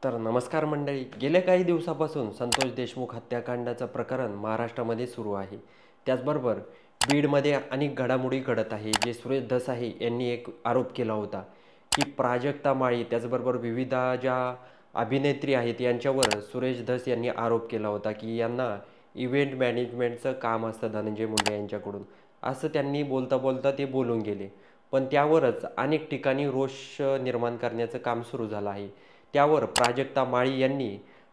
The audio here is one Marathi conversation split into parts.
तर नमस्कार मंडळी. गेल्या काही दिवसापासून संतोष देशमुख हत्याकांडाचं प्रकरण महाराष्ट्रामध्ये सुरू आहे. त्याचबरोबर बीडमध्ये अनेक घडामोडी घडत आहे. जे सुरेश धस यांनी एक आरोप केला होता की प्राजक्ता माळी त्याचबरोबर विविध ज्या अभिनेत्री आहेत यांच्यावर सुरेश धस यांनी आरोप केला होता की यांना इव्हेंट मॅनेजमेंटचं काम असतं धनंजय मुंडे यांच्याकडून, असं त्यांनी बोलता बोलता ते बोलून गेले. पण त्यावरच अनेक ठिकाणी रोष निर्माण करण्याचं काम सुरू झालं आहे. त्यावर प्राजक्ता माळी यांनी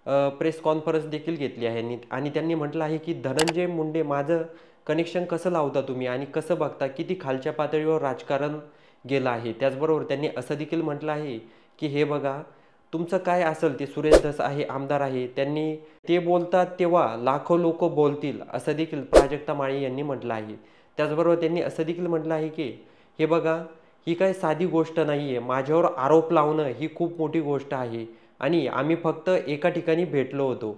प्रेस कॉन्फरन्स देखील घेतली आहे आणि त्यांनी म्हटलं आहे की धनंजय मुंडे माझं कनेक्शन कसं लावता तुम्ही आणि कसं बघता, किती खालच्या पातळीवर राजकारण गेलं आहे. त्याचबरोबर त्यांनी असं देखील म्हटलं आहे की हे बघा, तुमचं काय असेल ते सुरेश धस आहे, आमदार आहे, त्यांनी ते बोलतात तेव्हा लाखो लोक बोलतील, असं देखील प्राजक्ता माळी यांनी म्हटलं आहे. त्याचबरोबर त्यांनी असं देखील म्हटलं आहे की हे बघा, ही काही साधी गोष्ट नाही आहे. माझ्यावर आरोप लावणं ही खूप मोठी गोष्ट आहे आणि आम्ही फक्त एका ठिकाणी भेटलो होतो.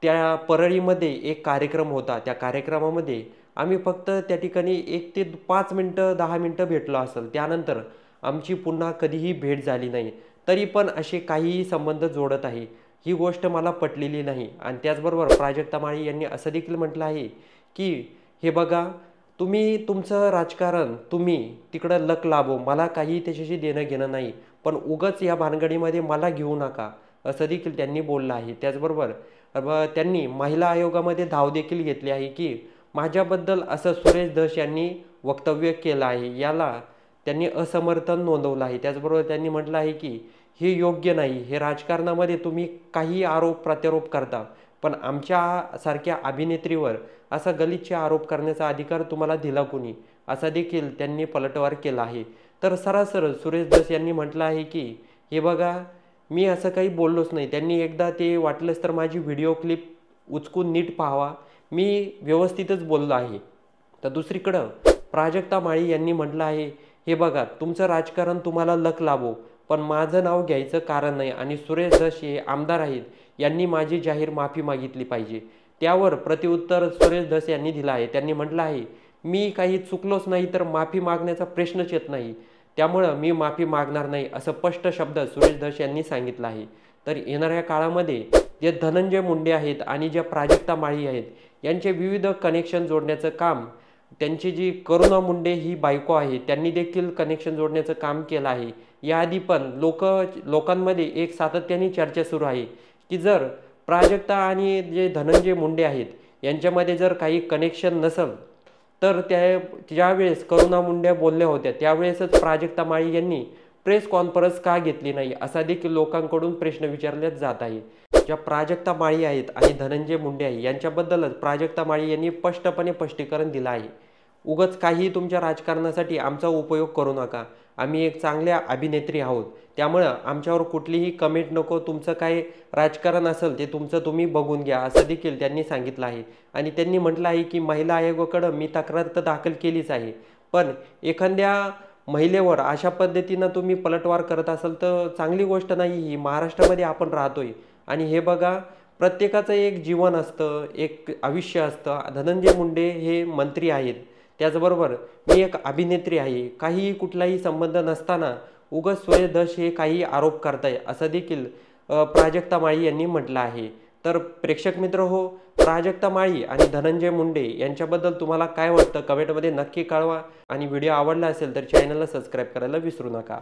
त्या परळीमध्ये एक कार्यक्रम होता. त्या कार्यक्रमामध्ये आम्ही फक्त त्या ठिकाणी 1 ते 5 मिनटं 10 मिनटं भेटलो असेल. त्यानंतर आमची पुन्हा कधीही भेट झाली नाही. तरी पण असे काहीही संबंध जोडत आहे. ही गोष्ट मला पटलेली नाही. आणि त्याचबरोबर प्राजक्ता माळी यांनी असं देखील म्हटलं आहे की हे बघा, तुम्ही तुमचं राजकारण तुम्ही तिकडं लक लाभो, मला काही त्याच्याशी देणं घेणं नाही, पण उगाच या भानगडीमध्ये मला घेऊ नका, असं देखील त्यांनी बोललं आहे. त्याचबरोबर त्यांनी महिला आयोगामध्ये धाव देखील घेतली आहे की माझ्याबद्दल असं सुरेश धस यांनी वक्तव्य केलं आहे, याला त्यांनी असमर्थन नोंदवलं आहे. त्याचबरोबर त्यांनी म्हटलं आहे की हे योग्य नाही, हे राजकारणामध्ये तुम्ही काही आरोप प्रत्यारोप करता, पण आमच्या सारख्या अभिनेत्रीवर असा गलिच्छ आरोप करण्याचा अधिकार तुम्हाला दिला कोणी, असा देखील त्यांनी पलटवार केला आहे. तर सरासर सुरेश धस यांनी म्हटलं आहे की हे बघा, मी असं काही बोललोच नाही. त्यांनी एकदा ते वाटलंच तर माझी व्हिडिओ क्लिप उचकून नीट पाहावा, मी व्यवस्थितच बोललो आहे. तर दुसरीकडं प्राजक्ता माळी यांनी म्हटलं आहे हे बघा, तुमचं राजकारण तुम्हाला लक लाभो, पण माझं नाव घ्यायचं कारण नाही आणि सुरेश धस हे आमदार आहेत, यांनी माझी जाहीर माफी मागितली पाहिजे. त्यावर प्रत्युत्तर सुरेश धस यांनी दिलं आहे. त्यांनी म्हटलं आहे मी काही चुकलोच नाही तर माफी मागण्याचा प्रश्नच येत नाही, त्यामुळं मी माफी मागणार नाही, असं स्पष्ट शब्द सुरेश धस यांनी सांगितलं आहे. तर येणाऱ्या काळामध्ये जे धनंजय मुंडे आहेत आणि ज्या प्राजक्ता माळी आहेत यांचे विविध कनेक्शन जोडण्याचं काम, त्यांची जी करुणा मुंडे ही बायको आहे त्यांनी देखील कनेक्शन जोडण्याचं काम केलं आहे. याआधी पण लोकांमध्ये एक सातत्याने चर्चा सुरू आहे की जर प्राजक्ता आणि जे धनंजय मुंडे आहेत यांच्यामध्ये जर काही कनेक्शन नसेल तर ज्यावेळेस करुणा मुंडे बोलल्या होत्या त्यावेळेसच प्राजक्ता माळी यांनी प्रेस कॉन्फरन्स का घेतली नाही, असा देखील लोकांकडून प्रश्न विचारले जात आहे. ज्या प्राजक्ता माळी आहेत आणि धनंजय मुंडे आहे यांच्याबद्दलच प्राजक्ता माळी यांनी स्पष्टपणे स्पष्टीकरण दिलं आहे. उगाच काही तुमच्या राजकारणासाठी आमचा उपयोग करू नका. आम्ही एक चांगल्या अभिनेत्री आहोत, त्यामुळं आमच्यावर कुठलीही कमेंट नको. तुमचं काय राजकारण असेल ते तुमचं तुम्ही बघून घ्या, असं देखील त्यांनी सांगितलं आहे. आणि त्यांनी म्हटलं आहे की महिला आयोगाकडं मी तक्रार तर दाखल केलीच आहे, पण एखाद्या महिलेवर अशा पद्धतीनं तुम्ही पलटवार करत असाल तर चांगली गोष्ट नाही. ही महाराष्ट्रामध्ये आपण राहतोय आणि हे बघा, प्रत्येकाचं एक जीवन असतं, एक आयुष्य असतं. धनंजय मुंडे हे मंत्री आहेत, त्याचबरोबर मी एक अभिनेत्री आहे. काहीही कुठलाही संबंध नसताना उगाच सुरेश धस हे काही आरोप करताय, असं देखील प्राजक्ता माळी यांनी म्हटलं आहे. तर प्रेक्षक मित्र हो, प्राजक्ता माळी आणि धनंजय मुंडे यांच्याबद्दल तुम्हाला काय वाटतं कमेंटमध्ये नक्की कळवा आणि व्हिडिओ आवडला असेल तर चॅनलला सबस्क्राईब करायला विसरू नका.